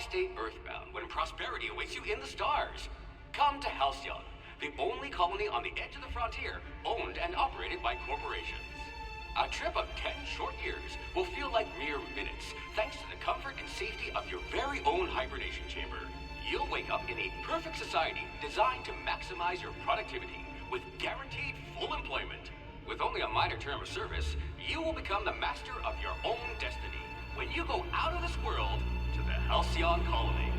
stay earthbound when prosperity awaits you in the stars. Come to Halcyon, the only colony on the edge of the frontier, owned and operated by corporations. A trip of 10 short years will feel like mere minutes, thanks to the comfort and safety of your very own hibernation chamber. You'll wake up in a perfect society designed to maximize your productivity with guaranteed full employment. With only a minor term of service, you will become the master of your own destiny when you go out of this world to the Halcyon colony.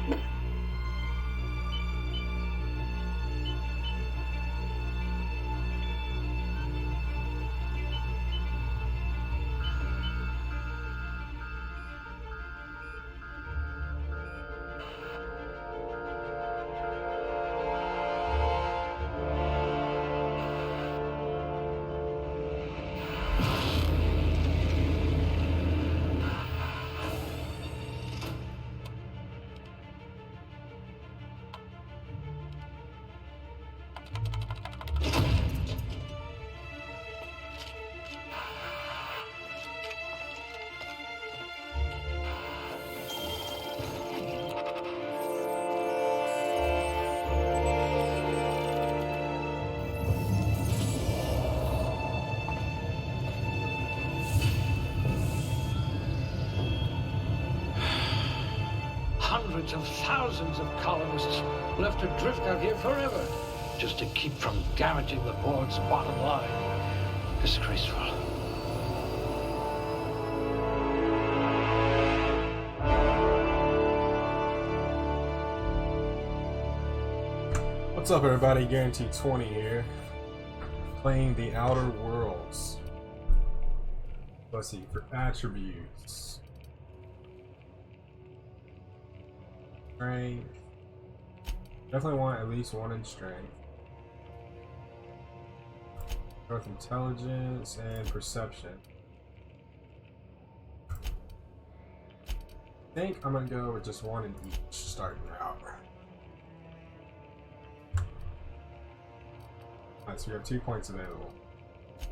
Hundreds of thousands of colonists will have to drift out here forever just to keep from damaging the board's bottom line. Disgraceful. What's up, everybody? Guaranteed 20 here, playing The Outer Worlds. Let's see, for attributes. Strength. Definitely want at least one in strength. Both intelligence and perception. I think I'm gonna go with just one in each starting out. Alright, so we have 2 points available.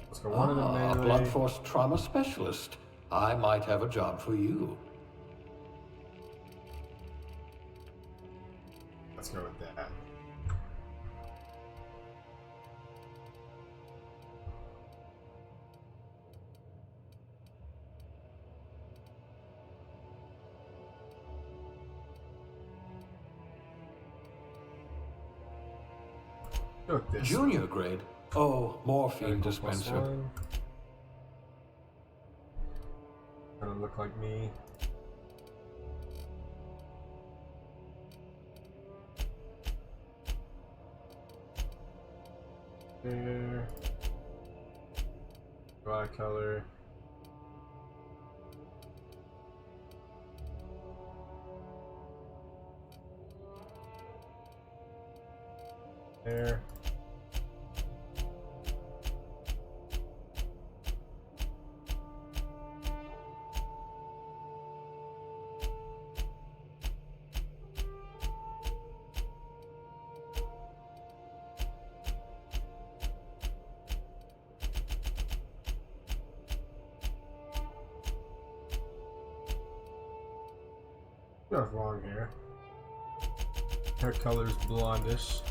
Let's go one in the melee. Blunt force trauma specialist. I might have a job for you. Let's go with that. Go with this. Junior grade? Oh, morphine Medical dispenser. +1. Gonna look like me. There. Dry color. There. Got long hair. Hair color's blondish.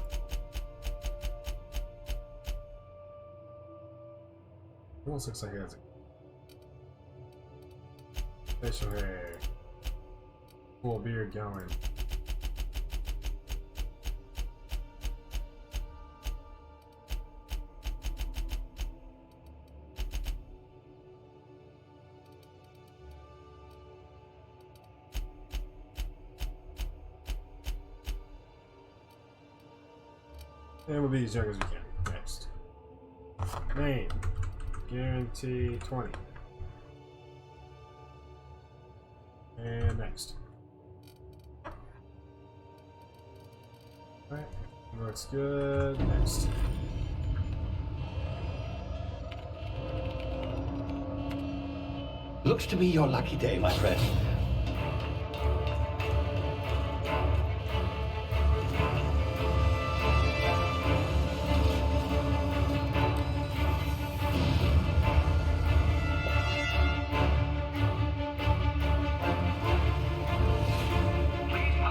Almost looks like he has a facial hair. Full beard going. And we'll be as young as we can. Next. Name. Guarantee 20. And next. Alright. Looks good. Next. Looks to be your lucky day, my friend. Please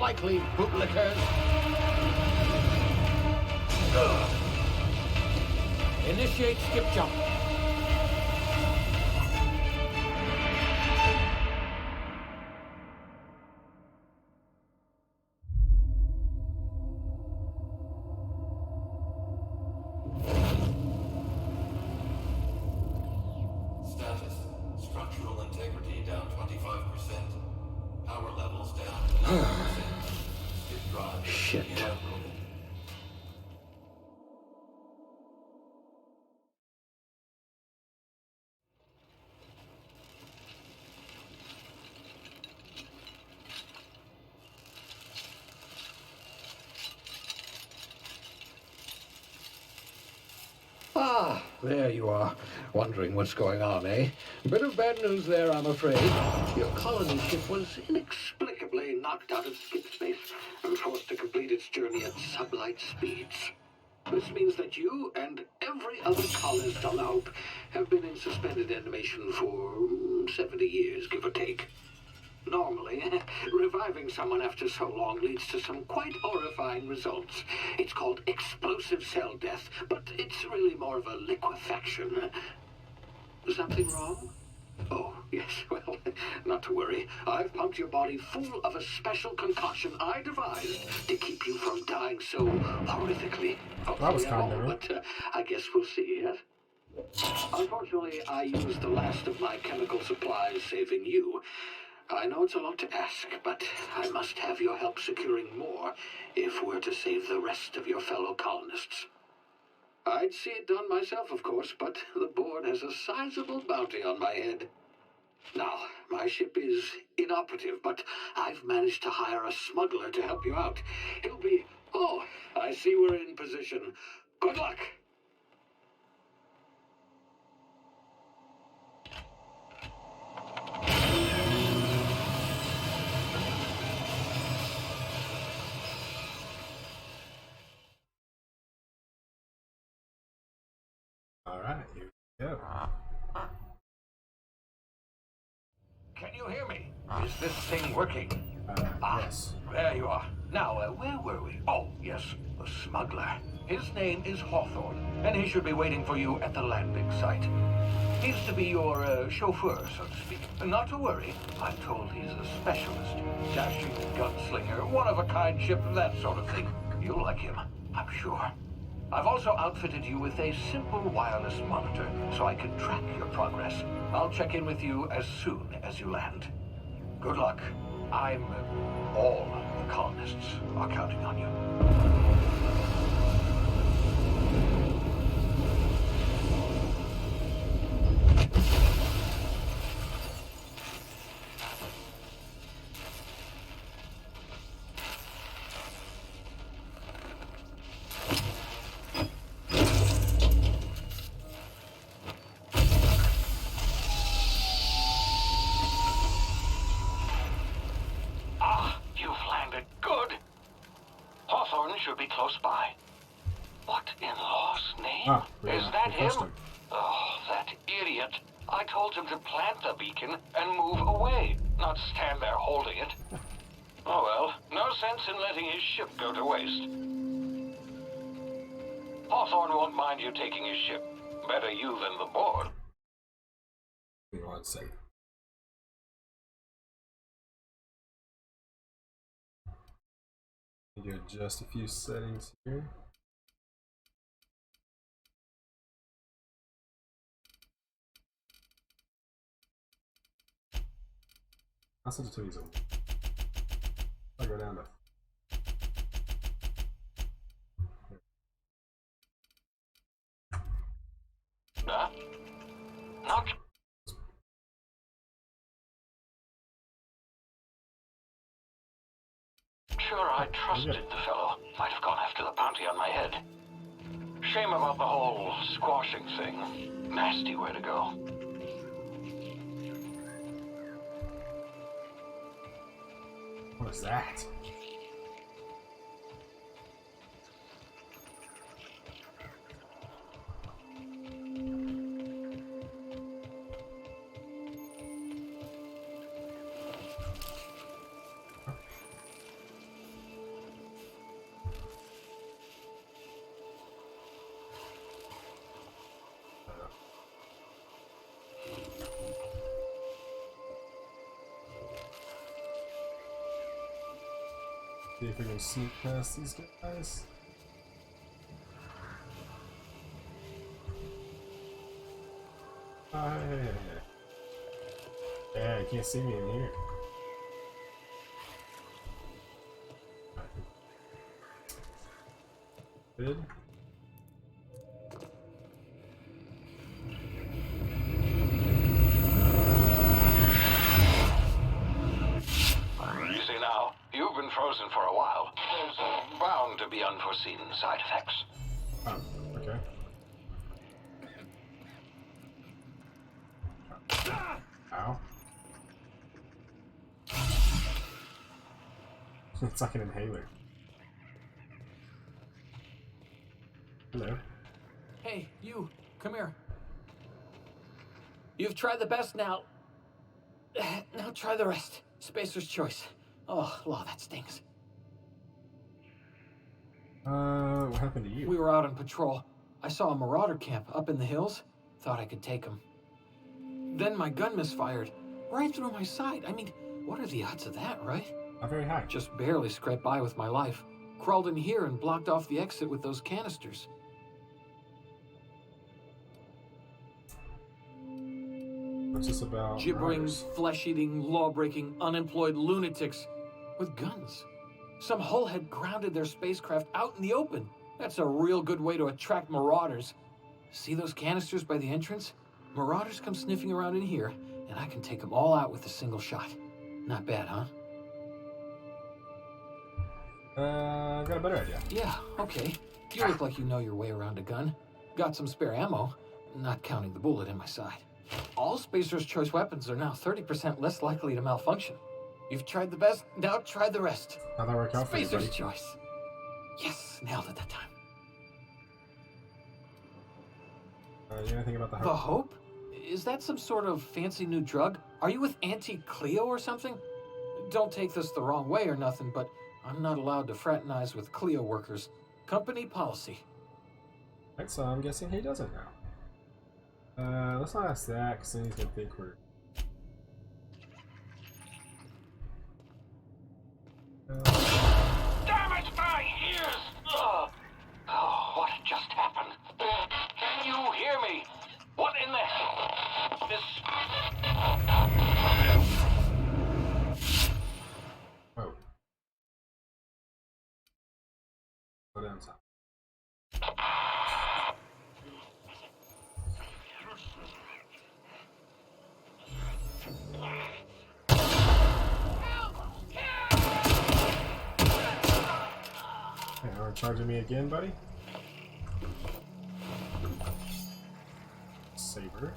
unlikely bootlickers. Initiate skip jump. Status. Structural integrity down 25%. Power levels down 9%. Skip drive. Shit. Inoperable. Ah, there you are. Wondering what's going on, eh? Bit of bad news there, I'm afraid. Your colony ship was inexplicably knocked out of skip space and forced to complete its journey at sublight speeds. This means that you and every other colonist on the Hope have been in suspended animation for 70 years, give or take. Normally, reviving someone after so long leads to some quite horrifying results. It's called explosive cell death, but it's really more of a liquefaction. Something wrong? Oh, yes, well, not to worry. I've pumped your body full of a special concoction I devised to keep you from dying so horrifically. That was kind of But I guess we'll see, yes? Unfortunately, I used the last of my chemical supplies saving you. I know it's a lot to ask, but I must have your help securing more if we're to save the rest of your fellow colonists. I'd see it done myself, of course, but the board has a sizable bounty on my head. Now, my ship is inoperative, but I've managed to hire a smuggler to help you out. He'll be... Oh, I see we're in position. Good luck! Alright, here we go. Can you hear me? Is this thing working? Yes. There you are. Now, where were we? Oh, yes, the smuggler. His name is Hawthorne, and he should be waiting for you at the landing site. He's to be your chauffeur, so to speak. Not to worry. I'm told he's a specialist. Dashing gunslinger, one-of-a-kind ship, that sort of thing. You'll like him, I'm sure. I've also outfitted you with a simple wireless monitor, so I can track your progress. I'll check in with you as soon as you land. Good luck. All the colonists are counting on you. Should be close by. What in law's name? Is that him? Oh, that idiot. I told him to plant the beacon and move away, not stand there holding it. Oh well, no sense in letting his ship go to waste. Hawthorne won't mind you taking his ship. Better you than the board. Hang on a second. Need to adjust a few settings here. I'll sensitivities on. I'll go down to. Not sure I trusted the fellow. Might have gone after the bounty on my head. Shame about the whole squashing thing. Nasty way to go. What is that? See if we can sneak past these guys. Oh, hey. Yeah, you can't see me in here. Good. You see now, you've been frozen for a while. There's bound to be unforeseen side effects. Oh, okay. Ow. It's like an inhaler. Hello. Hey, you, come here. You've tried the best now. Now try the rest. Spacer's choice. Oh, law, that stings. What happened to you? We were out on patrol. I saw a marauder camp up in the hills. Thought I could take him. Then my gun misfired. Right through my side. I mean, what are the odds of that, right? Not very high. Just barely scraped by with my life. Crawled in here and blocked off the exit with those canisters. What's this about? Gibbering, Marauders? flesh-eating, law-breaking, unemployed lunatics with guns. Some hull had grounded their spacecraft out in the open. That's a real good way to attract marauders. See those canisters by the entrance? Marauders come sniffing around in here, and I can take them all out with a single shot. Not bad, huh? I've got a better idea. Yeah, okay. You look like you know your way around a gun. Got some spare ammo, not counting the bullet in my side. All Spacer's choice weapons are now 30% less likely to malfunction. You've tried the best, now try the rest. How'd that work out for you, Spacer's buddy? choice. Yes, nailed it that time. You know anything about the The Hope? Hope? Is that some sort of fancy new drug? Are you with Auntie Cleo or something? Don't take this the wrong way or nothing, but I'm not allowed to fraternize with Cleo workers. Company policy. Right, so I'm guessing he doesn't now. Let's not ask that, because then he's gonna think we're... Damn it, my ears! Ugh. Oh, what just happened? Can you hear me? What in the hell? This... Oh. Go down top. Okay, are you charging me again, buddy? Saber.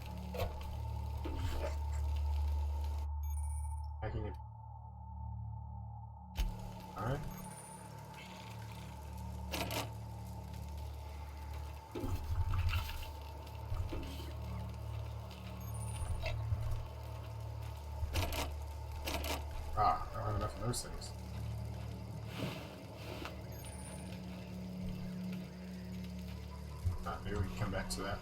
Hacking it. Alright. Ah, I don't have enough of those things. Maybe we can come back to that.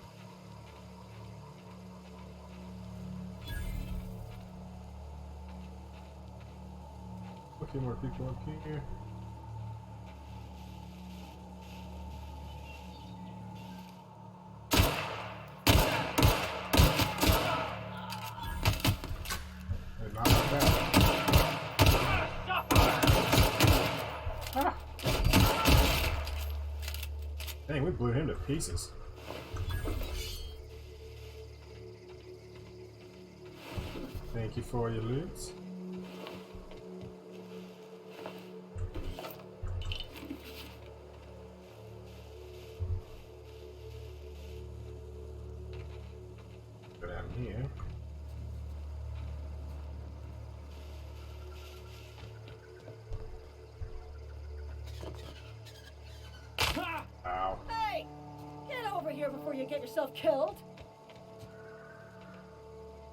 A few more people up here. They're not like that. Ah. Dang, we blew him to pieces. Thank you for your loot. Go down here. Ow. Hey! Get over here before you get yourself killed.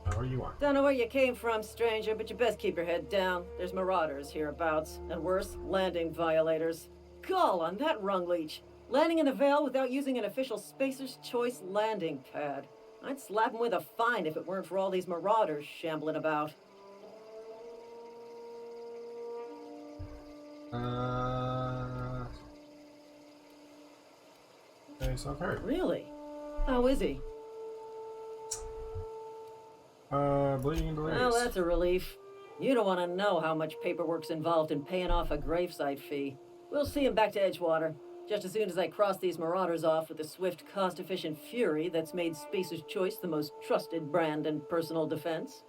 Now, where you want? Don't know where you came from, stranger, but you best keep your head down. There's marauders hereabouts, and worse, landing violators. Gall on that rung leech. Landing in the Vale without using an official Spacer's Choice landing pad. I'd slap him with a fine if it weren't for all these marauders shambling about. Okay, so I've heard. Really? How is he? Bleeding and delirious. Well, that's a relief. You don't want to know how much paperwork's involved in paying off a gravesite fee. We'll see him back to Edgewater, just as soon as I cross these marauders off with the swift, cost-efficient fury that's made Spacer's Choice the most trusted brand in personal defense.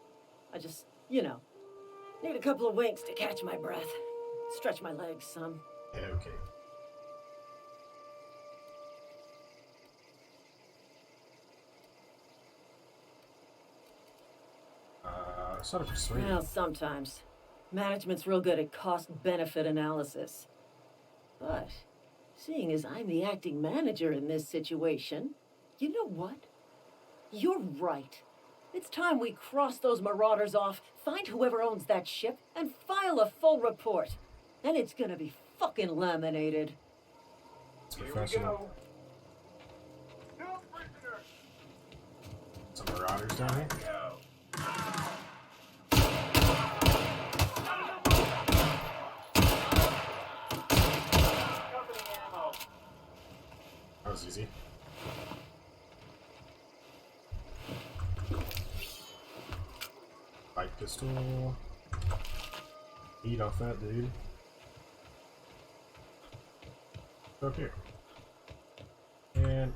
I just, need a couple of winks to catch my breath. Stretch my legs some. Yeah, okay. Sort of persuaded. Well, sometimes. Management's real good at cost-benefit analysis. But, seeing as I'm the acting manager in this situation, you know what? You're right. It's time we cross those marauders off, find whoever owns that ship, and file a full report. And it's gonna be fucking laminated. It's professional. Some marauders down here. That was easy. Light pistol. Eat off that dude. Go up here. And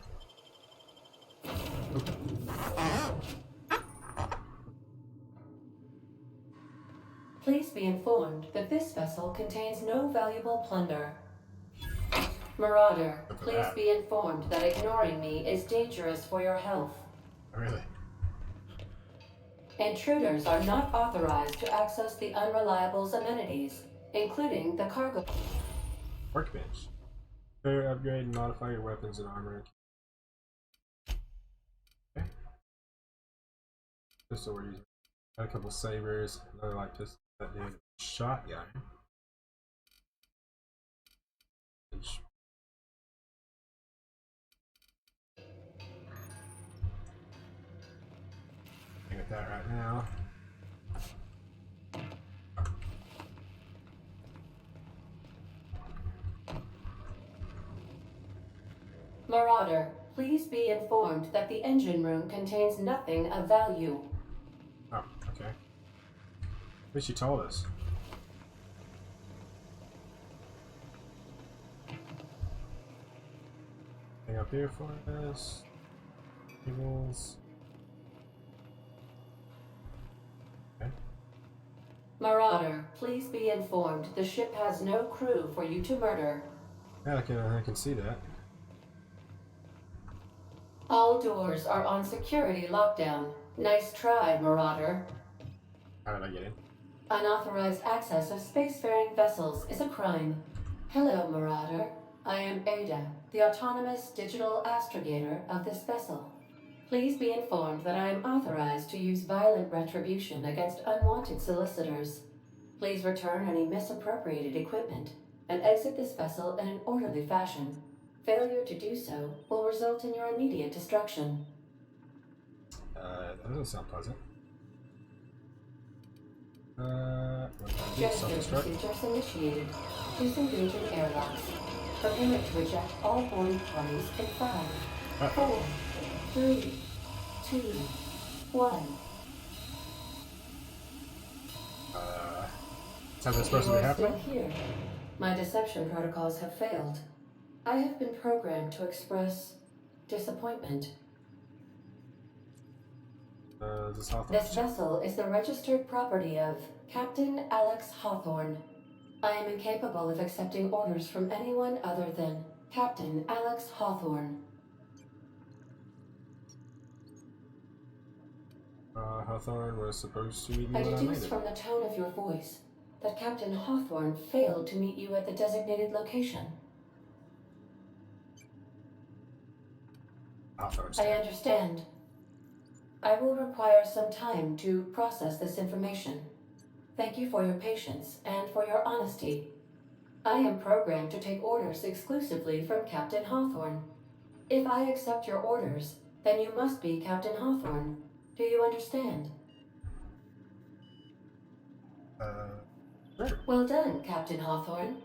Please be informed that this vessel contains no valuable plunder. Marauder, Look at please that. be informed that ignoring me is dangerous for your health. really, Intruders are not authorized to access the Unreliable's amenities, including the cargo. workbench. Repair, upgrade, and modify your weapons and armor. Okay. Pistol we're using. Got a couple sabers, another light pistol. That dude shotgun. Looking at that right now. Marauder, please be informed that the engine room contains nothing of value. Oh, okay. At least you told us. Thing up here for us. Cables. Okay. Marauder, please be informed the ship has no crew for you to murder. Yeah, I can see that. All doors are on security lockdown. Nice try, Marauder. How did I get in? Unauthorized access of spacefaring vessels is a crime. Hello, Marauder. I am Ada, the autonomous digital astrogator of this vessel. Please be informed that I am authorized to use violent retribution against unwanted solicitors. Please return any misappropriated equipment and exit this vessel in an orderly fashion. Failure to do so will result in your immediate destruction. That doesn't sound pleasant. Gesture Self-destruct. procedures initiated. Disengage in airlocks. Prepare to eject all boarding parties in 5, 4, 3, 2, 1. Something supposed to be You are happening? still here. My deception protocols have failed. I have been programmed to express disappointment. This Hawthorne. This vessel is the registered property of Captain Alex Hawthorne. I am incapable of accepting orders from anyone other than Captain Alex Hawthorne. Hawthorne was supposed to meet you I when I deduce landed. from the tone of your voice that Captain Hawthorne failed to meet you at the designated location. Hawthorne's I dead. understand. I will require some time to process this information. Thank you for your patience and for your honesty. I am programmed to take orders exclusively from Captain Hawthorne. If I accept your orders, then you must be Captain Hawthorne. Do you understand? Sure. Well done, Captain Hawthorne.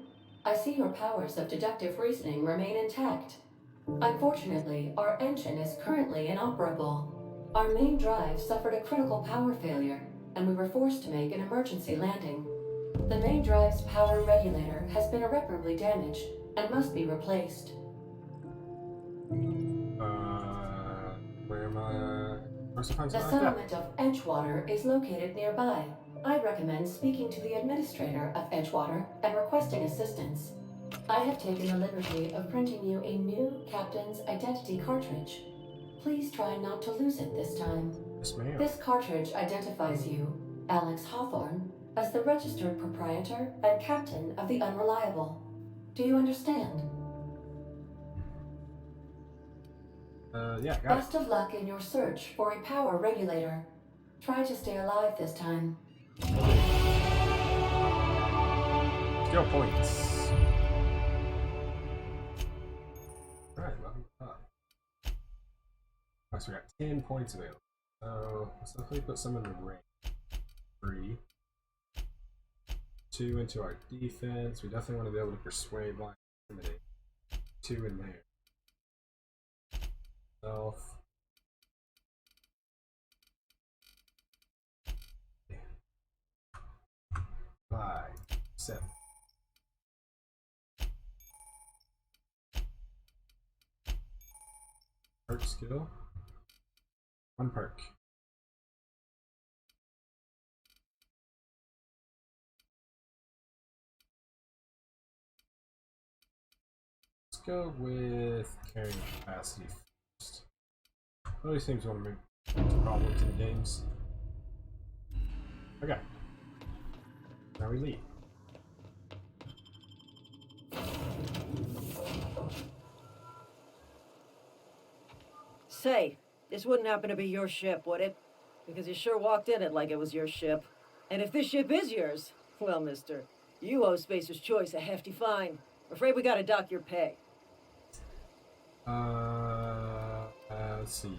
I see your powers of deductive reasoning remain intact. Unfortunately, our engine is currently inoperable. Our main drive suffered a critical power failure, and we were forced to make an emergency landing. The main drive's power regulator has been irreparably damaged and must be replaced. Where am I? Where's the The like settlement of Edgewater is located nearby. I recommend speaking to the administrator of Edgewater and requesting assistance. I have taken the liberty of printing you a new captain's identity cartridge. Please try not to lose it this time. Yes, ma'am. This cartridge identifies you, Alex Hawthorne, as the registered proprietor and captain of the Unreliable. Do you understand? Yeah, got it. Best of luck in your search for a power regulator. Try to stay alive this time. Skill points. Alright, level up. Alright, so we got 10 points available. So let's definitely put some in the range. 3. 2 into our defense. We definitely want to be able to persuade, blind, intimidate. 2 in there. Self. 5, 7. Perk skill. 1 perk. Let's go with carrying capacity first. All these things want to make problems in games. Okay. Now we leave. Say, this wouldn't happen to be your ship, would it? Because you sure walked in it like it was your ship. And if this ship is yours, well, mister, you owe Spacer's Choice a hefty fine. Afraid we gotta dock your pay. Let's see.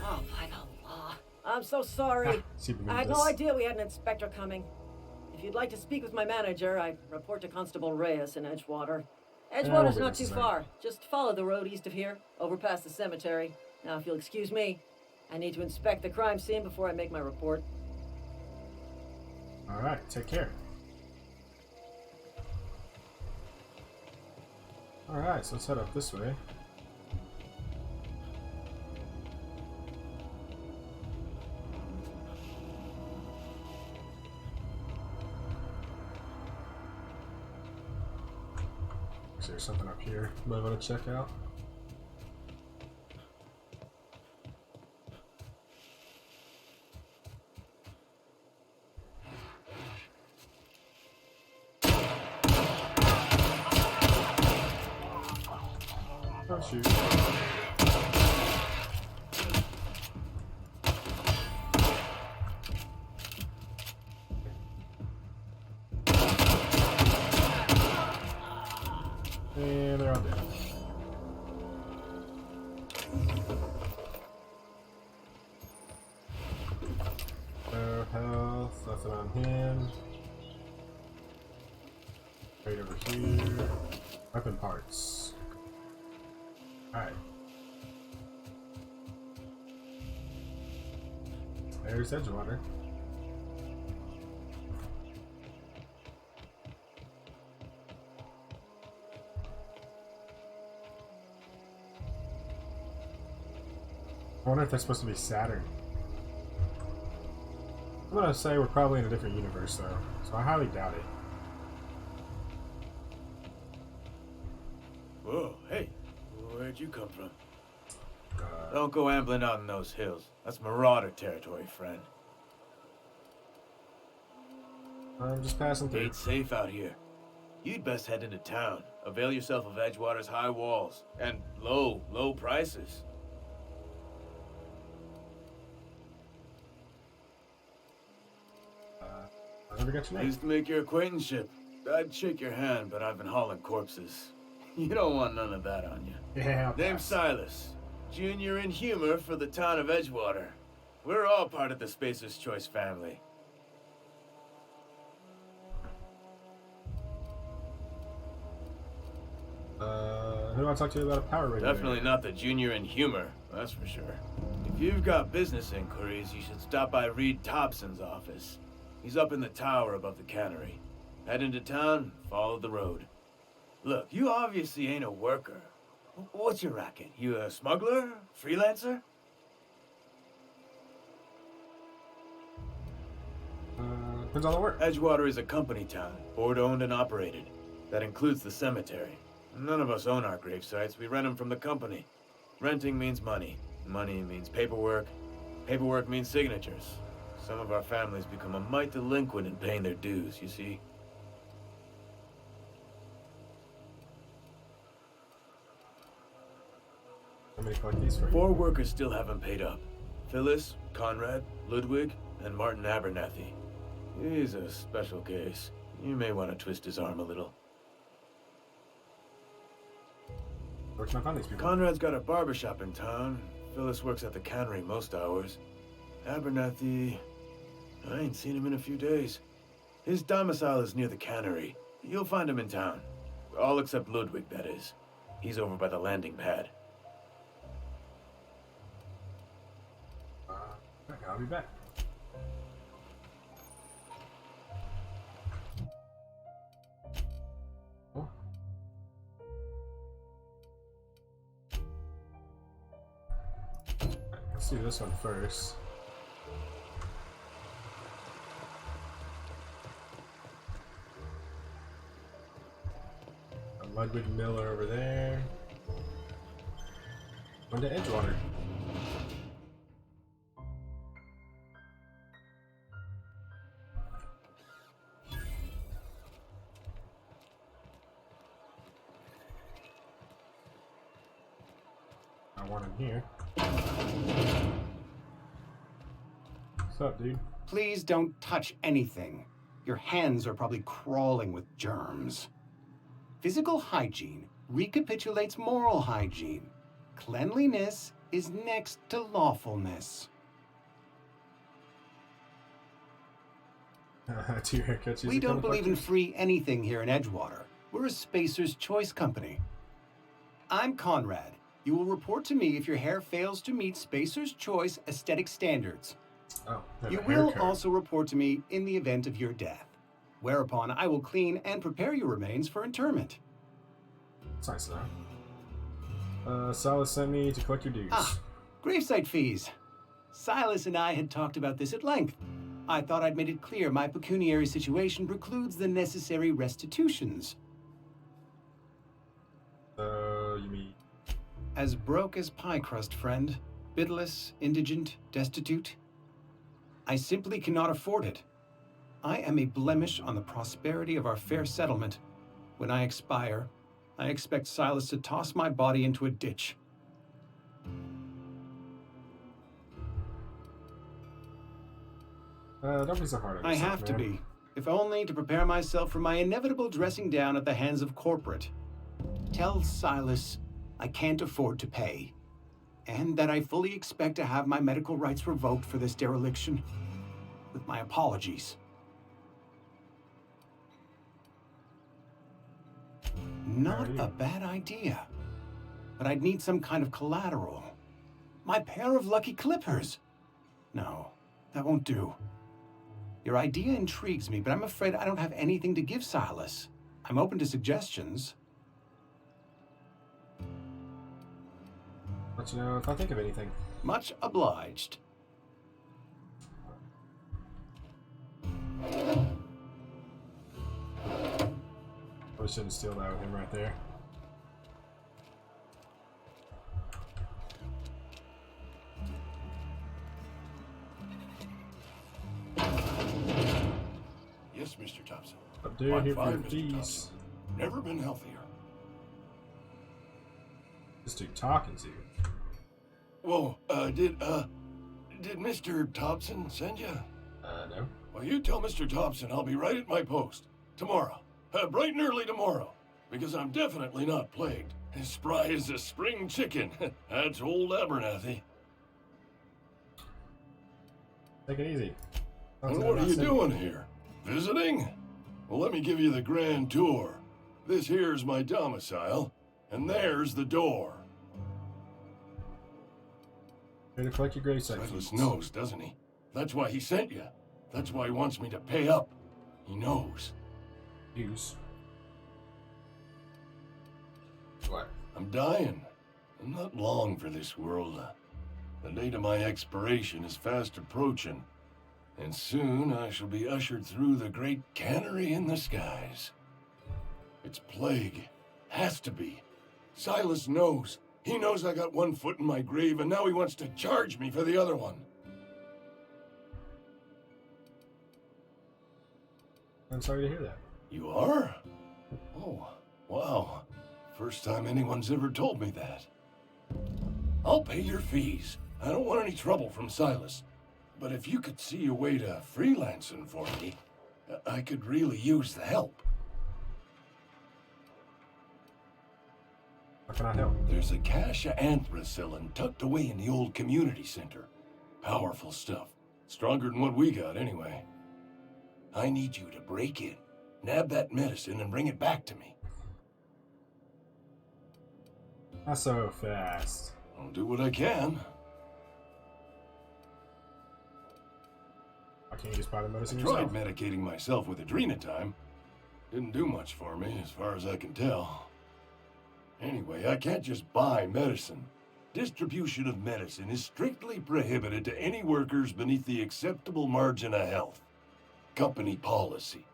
Oh, by the law. I'm so sorry. Superman I had no does. idea we had an inspector coming. If you'd like to speak with my manager, I'd report to Constable Reyes in Edgewater. Edgewater's we'll not too be far. Just follow the road east of here, over past the cemetery. Now, if you'll excuse me, I need to inspect the crime scene before I make my report. Alright, take care. Alright, so let's head up this way. Is there something up here that I want to check out? Oh shoot. And they're all dead. No health, nothing on him. Right over here. Weapon parts. Alright. There's Edgewater. I wonder if that's supposed to be Saturn. I'm gonna say we're probably in a different universe though, so I highly doubt it. Whoa, hey, where'd you come from? Don't go ambling out in those hills. That's Marauder territory, friend. I'm just passing through. Ain't safe out here. You'd best head into town. Avail yourself of Edgewater's high walls and low prices. I never got your name. Used to make your acquaintanceship. I'd shake your hand, but I've been hauling corpses. You don't want none of that on you. Yeah. I'll Name's pass. Silas. Junior in humor for the town of Edgewater. We're all part of the Spacer's Choice family. want to talk to you about a power regulator. Definitely not the junior in humor, that's for sure. If you've got business inquiries, you should stop by Reed Thompson's office. He's up in the tower above the cannery. Head into town, follow the road. Look, you obviously ain't a worker. What's your racket? You a smuggler? Freelancer? Depends on the work. Edgewater is a company town, board-owned and operated. That includes the cemetery. None of us own our grave sites, we rent them from the company. Renting means money. Money means paperwork. Paperwork means signatures. Some of our families become a mite delinquent in paying their dues, you see? How many collect these for you? 4 workers still haven't paid up. Phyllis, Conrad, Ludwig, and Martin Abernathy. He's a special case. You may want to twist his arm a little. Where can I find these people? Conrad's got a barbershop in town. Phyllis works at the cannery most hours. Abernathy... I ain't seen him in a few days. His domicile is near the cannery. You'll find him in town. All except Ludwig, that is. He's over by the landing pad. Okay, I'll be back. Oh. Let's do this one first. Ludwig Miller over there. One to Edgewater. I want him here. What's up, dude? Please don't touch anything. Your hands are probably crawling with germs. Physical hygiene recapitulates moral hygiene. Cleanliness is next to lawfulness. To your haircuts, We don't believe in free anything here in Edgewater. We're a Spacer's Choice company. I'm Conrad. You will report to me if your hair fails to meet Spacer's Choice aesthetic standards. Oh, You will also report to me in the event of your death, whereupon I will clean and prepare your remains for interment. It's nice though. Silas sent me to collect your dues. Ah, gravesite fees. Silas and I had talked about this at length. I thought I'd made it clear my pecuniary situation precludes the necessary restitutions. You mean? As broke as pie crust, friend. Bidless, indigent, destitute. I simply cannot afford it. I am a blemish on the prosperity of our fair settlement. When I expire, I expect Silas to toss my body into a ditch. Don't be so hard on I yourself, have to man. be, if only to prepare myself for my inevitable dressing down at the hands of corporate. Tell Silas I can't afford to pay, and that I fully expect to have my medical rights revoked for this dereliction. With my apologies. Not a bad idea. But I'd need some kind of collateral. My pair of lucky clippers. No, that won't do. Your idea intrigues me, but I'm afraid I don't have anything to give Silas. I'm open to suggestions. Let you know if I think of anything. Much obliged. Probably shouldn't steal that with him right there. Yes, Mr. Thompson. Up there, I'm here for fine, your Mr. fees. Thompson. Never been healthier. This dude talking to you. Whoa, did Mr. Thompson send you? No. Well, you tell Mr. Thompson I'll be right at my post. Tomorrow. Bright and early tomorrow. Because I'm definitely not plagued. As spry as a spring chicken. That's old Abernathy. Take it easy. And what are you doing here? Visiting? Well, let me give you the grand tour. This here's my domicile. And there's the door. Here to collect your gravesite Silas fees. knows, doesn't he? That's why he sent you. That's why he wants me to pay up. He knows. Use. What? I'm dying. I'm not long for this world. The date of my expiration is fast approaching. And soon I shall be ushered through the great cannery in the skies. It's plague. Has to be. Silas knows. He knows I got one foot in my grave, and now he wants to charge me for the other one. I'm sorry to hear that. You are? Oh, wow. First time anyone's ever told me that. I'll pay your fees. I don't want any trouble from Silas. But if you could see a way to freelancing for me, I could really use the help. How can I help? There's a cache of anthracillin tucked away in the old community center. Powerful stuff. Stronger than what we got, anyway. I need you to break in, nab that medicine, and bring it back to me. Not so fast. I'll do what I can. Why can't you just buy the medicine I tried yourself? medicating myself with Adrenatime. Didn't do much for me, as far as I can tell. Anyway, I can't just buy medicine. Distribution of medicine is strictly prohibited to any workers beneath the acceptable margin of health. Company policy.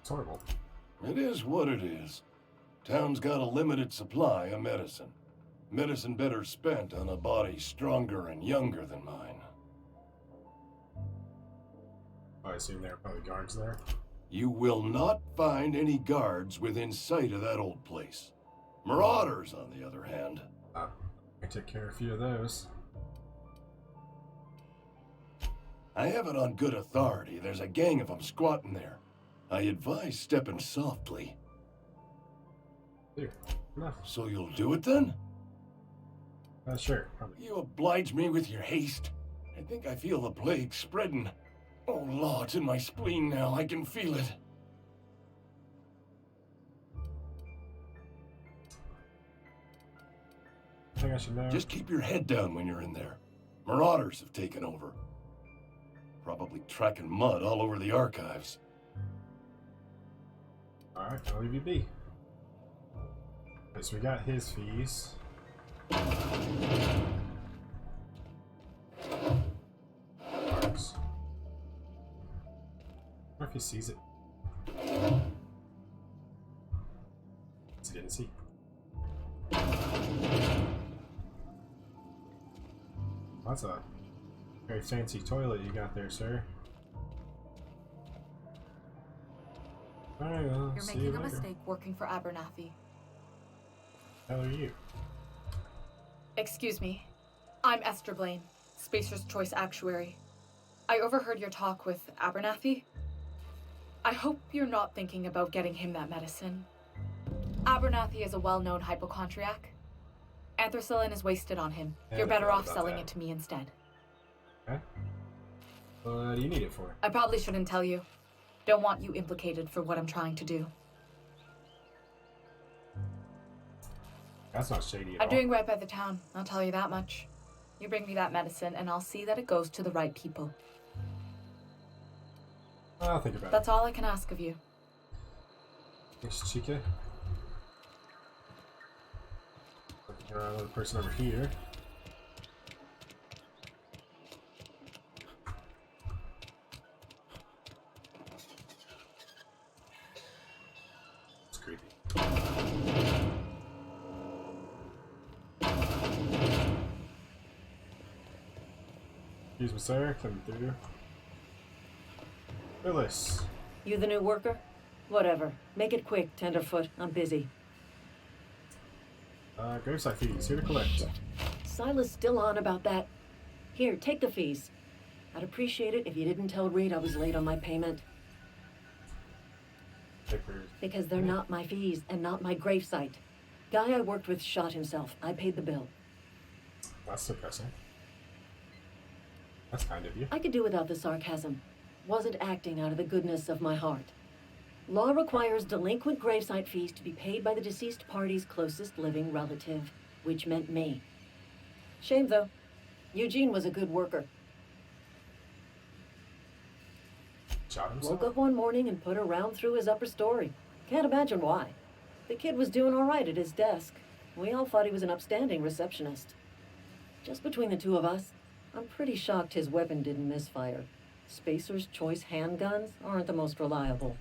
It's horrible. It is what it is. Town's got a limited supply of medicine. Medicine better spent on a body stronger and younger than mine. I assume there are probably guards there. You will not find any guards within sight of that old place. Marauders, on the other hand. I can take care of a few of those. I have it on good authority. There's a gang of them squatting there. I advise stepping softly. Here, enough. So you'll do it then? Sure. Probably. You oblige me with your haste. I think I feel the plague spreading. Oh, Lord, it's in my spleen now. I can feel it. I think I should know. Just keep your head down when you're in there. Marauders have taken over. Probably tracking mud all over the archives. Alright, I'll leave you be. Okay, so we got his fees. Guards. I wonder if he sees it. He didn't see. That's a very fancy toilet you got there, sir. Alright, well, You're see you making a later. mistake working for Abernathy. How are you? Excuse me. I'm Esther Blaine, Spacer's Choice Actuary. I overheard your talk with Abernathy. I hope you're not thinking about getting him that medicine. Abernathy is a well-known hypochondriac. Anthracillin is wasted on him. Yeah, You're I better forgot off about selling that. it to me instead. Okay. What do you need it for? I probably shouldn't tell you. Don't want you implicated for what I'm trying to do. That's not shady at I'm all. doing right by the town, I'll tell you that much. You bring me that medicine and I'll see that it goes to the right people. I'll think about That's all I can ask of you. it. Thanks, Chica. Looking around another person over here. It's creepy. Excuse me, sir. Coming through. Phyllis. You the new worker? Whatever. Make it quick, Tenderfoot. I'm busy. Gravesite fees. Here to collect. Silas still on about that. Here, take the fees. I'd appreciate it if you didn't tell Reed I was late on my payment. Papers. Because they're not my fees and not my gravesite. Guy I worked with shot himself. I paid the bill. That's depressing. That's kind of you. I could do without the sarcasm. wasn't acting out of the goodness of my heart. Law requires delinquent gravesite fees to be paid by the deceased party's closest living relative, which meant me. Shame, though. Eugene was a good worker. Shot himself. Woke up one morning and put a round through his upper story. Can't imagine why. The kid was doing all right at his desk. We all thought he was an upstanding receptionist. Just between the two of us, I'm pretty shocked his weapon didn't misfire. Spacer's Choice handguns aren't the most reliable.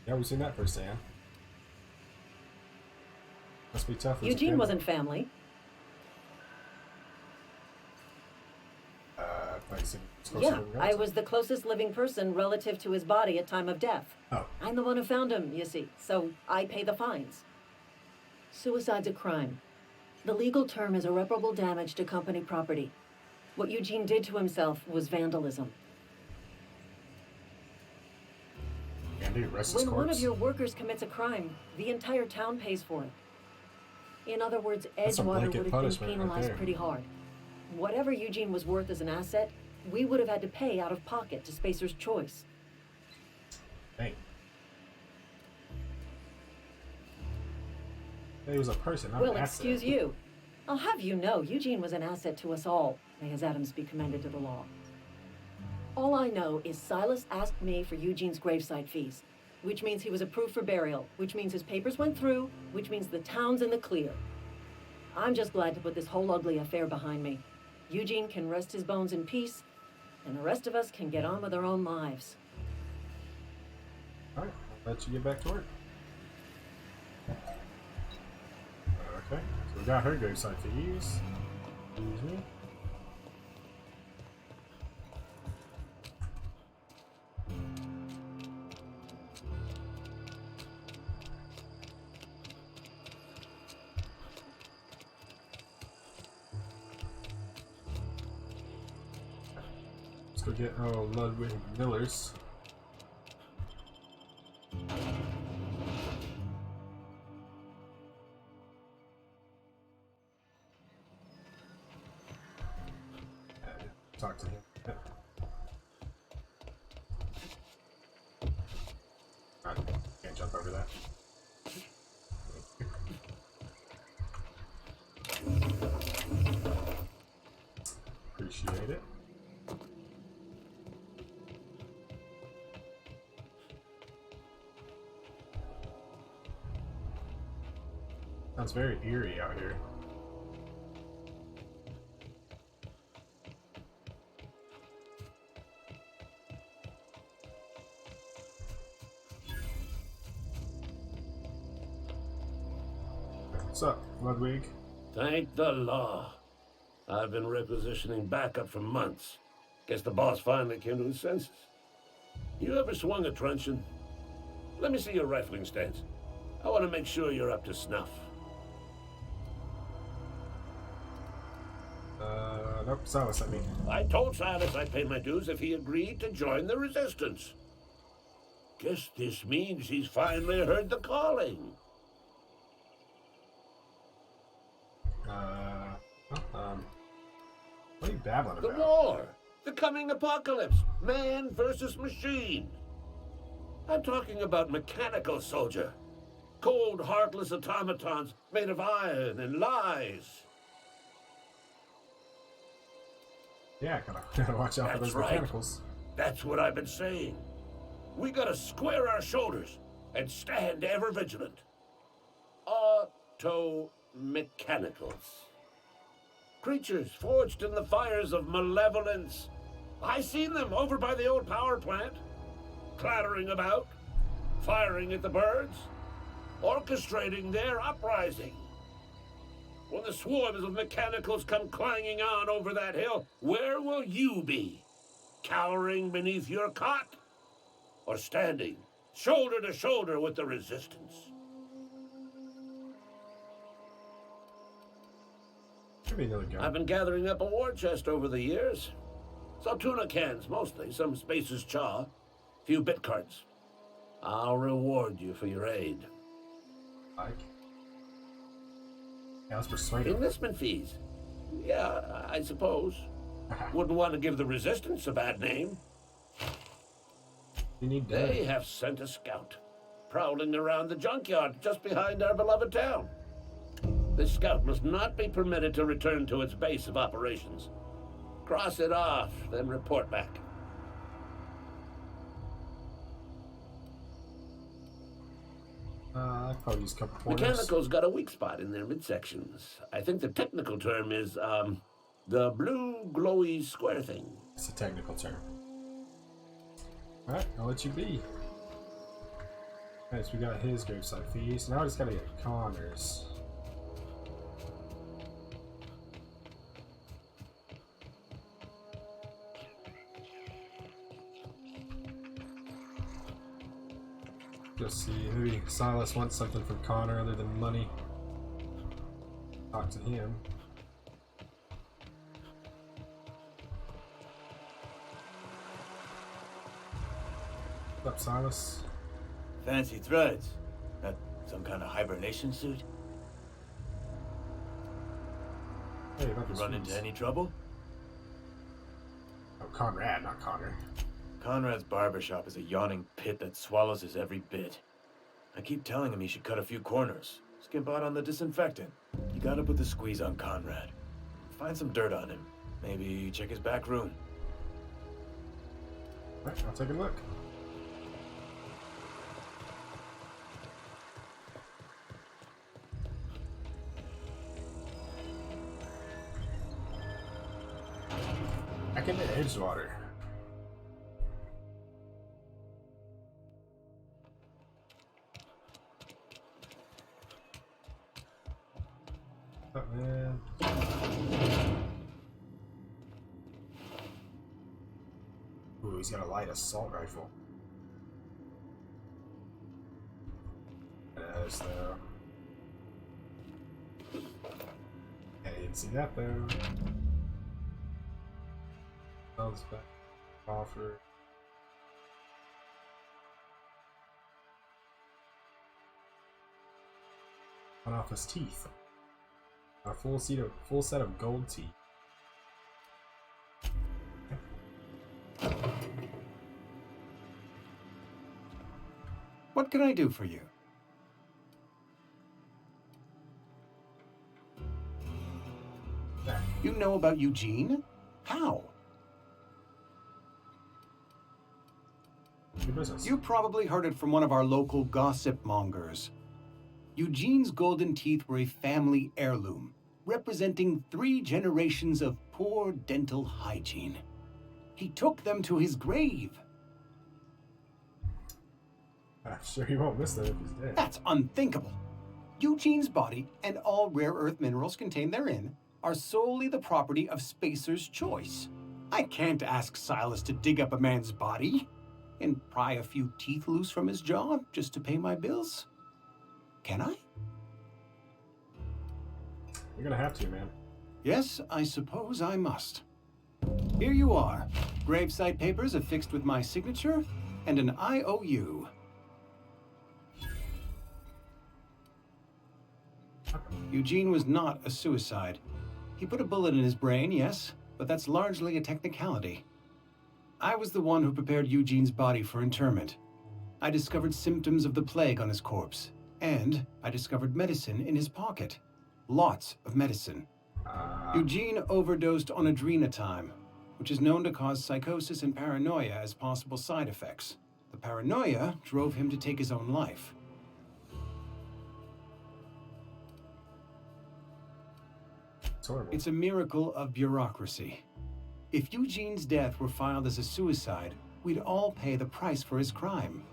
Yeah, we've seen that firsthand. Must be tough. Eugene wasn't family. Yeah, I was the closest living person relative to his body at time of death. Oh. I'm the one who found him, you see, so I pay the fines. Suicide's a crime. The legal term is irreparable damage to company property. What Eugene did to himself was vandalism. When one of your workers commits a crime, the entire town pays for it. In other words, Edgewater would have been penalized pretty hard. Whatever Eugene was worth as an asset, we would have had to pay out of pocket to Spacer's Choice. Dang. He was a person, not well, an asset. Excuse you. I'll have you know, Eugene was an asset to us all. May his atoms be commended to the law. All I know is Silas asked me for Eugene's gravesite fees, which means he was approved for burial, which means his papers went through, which means the town's in the clear. I'm just glad to put this whole ugly affair behind me. Eugene can rest his bones in peace, and the rest of us can get on with our own lives. Alright, I'll let you get back to work. Okay, so we got her gravesite fees. Excuse me. Let's go get Ludwig Miller's. Talk to him. I can't jump over that. Appreciate it. Sounds very eerie out here. What's up, Ludwig? Thank the law. I've been requisitioning backup for months. Guess the boss finally came to his senses. You ever swung a truncheon? Let me see your rifling stance. I want to make sure you're up to snuff. Nope, Silas, I mean. I told Silas I'd pay my dues if he agreed to join the resistance. Guess this means he's finally heard the calling. What are you babbling about? The war! The coming apocalypse! Man versus machine! I'm talking about mechanical soldier. Cold, heartless automatons made of iron and lies. Yeah, gotta watch out for those mechanicals. That's what I've been saying. We gotta square our shoulders and stand ever vigilant. Auto-mechanicals. Creatures forged in the fires of malevolence. I seen them over by the old power plant, clattering about, firing at the birds, orchestrating their uprising. When the swarms of mechanicals come clanging on over that hill, where will you be? Cowering beneath your cot? Or standing, shoulder to shoulder with the resistance? Should be another gun. I've been gathering up a war chest over the years. Some tuna cans, mostly. Some Spacer's Chaw. Few bit cards. I'll reward you for your aid. Like? Yeah, let's persuade him. Enlistment fees. Yeah, I suppose. Wouldn't want to give the resistance a bad name. You need They have sent a scout, prowling around the junkyard just behind our beloved town. This scout must not be permitted to return to its base of operations. Cross it off, then report back. I'd probably use a couple pointers. Mechanical's got a weak spot in their midsections. I think the technical term is, the blue glowy square thing. It's a technical term. Alright, I'll let you be. Alright, so we got his gravesite fees. Now I just gotta get Connor's. Let's see, maybe Silas wants something from Connor other than money. Talk to him. What's up, Silas? Fancy threads. That some kind of hibernation suit? Hey, about You this run into any trouble? Oh, Conrad, not Connor. Conrad's barbershop is a yawning pit that swallows his every bit. I keep telling him he should cut a few corners. Skimp out on the disinfectant. You gotta put the squeeze on Conrad. Find some dirt on him. Maybe check his back room. Alright, I'll take a look. Back into Edgewater. Oh, man. Ooh, he's got a light assault rifle. Yes, though. I didn't see that though. Sounds back. Offer. Cut off his teeth. A full set of gold teeth. What can I do for you? You know about Eugene? How? Your business. You probably heard it from one of our local gossip mongers. Eugene's golden teeth were a family heirloom, representing 3 generations of poor dental hygiene. He took them to his grave. I'm sure he won't miss that if he's dead. That's unthinkable. Eugene's body and all rare earth minerals contained therein are solely the property of Spacer's Choice. I can't ask Silas to dig up a man's body and pry a few teeth loose from his jaw just to pay my bills. Can I? You're gonna have to, man. Yes, I suppose I must. Here you are. Gravesite papers affixed with my signature and an IOU. Eugene was not a suicide. He put a bullet in his brain, yes, but that's largely a technicality. I was the one who prepared Eugene's body for interment. I discovered symptoms of the plague on his corpse, and I discovered medicine in his pocket. Lots of medicine. Eugene overdosed on adrenatime, which is known to cause psychosis and paranoia as possible side effects. The paranoia drove him to take his own life. It's a miracle of bureaucracy. If Eugene's death were filed as a suicide, we'd all pay the price for his crime.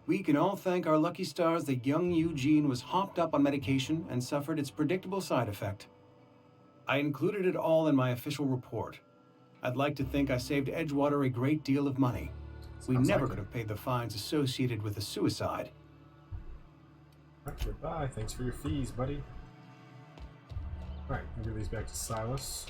We can all thank our lucky stars that young Eugene was hopped up on medication and suffered its predictable side effect. I included it all in my official report. I'd like to think I saved Edgewater a great deal of money. We never could have paid the fines associated with a suicide. Goodbye. Thanks for your fees, buddy. Alright, I'll give these back to Silas.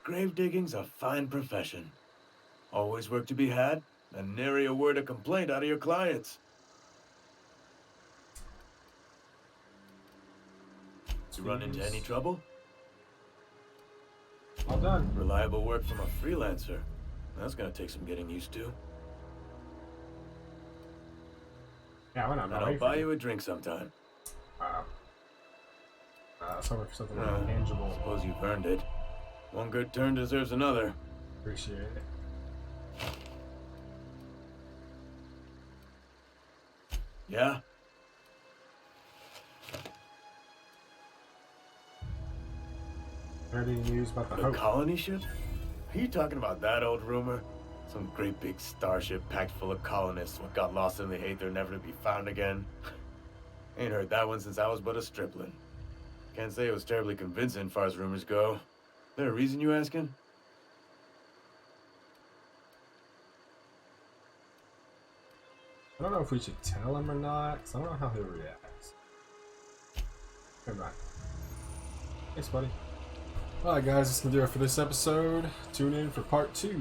grave digging's a fine profession. Always work to be had, and nary a word of complaint out of your clients. You run into any trouble? All done. Reliable work from a freelancer. That's gonna take some getting used to. Yeah, we're not. And I'll buy you a drink sometime. Sorry for something Well, tangible. Suppose you've earned it. One good turn deserves another. Appreciate it. Yeah? Heard any news about the The Hope? colony ship? Are you talking about that old rumor? Some great big starship packed full of colonists what got lost in the aether never to be found again? Ain't heard that one since I was but a stripling. Can't say it was terribly convincing far as rumors go. There a reason you asking? I don't know if we should tell him or not, because I don't know how he'll react. Never mind. Thanks, buddy. Alright guys, that's going to do it for this episode. Tune in for part 2.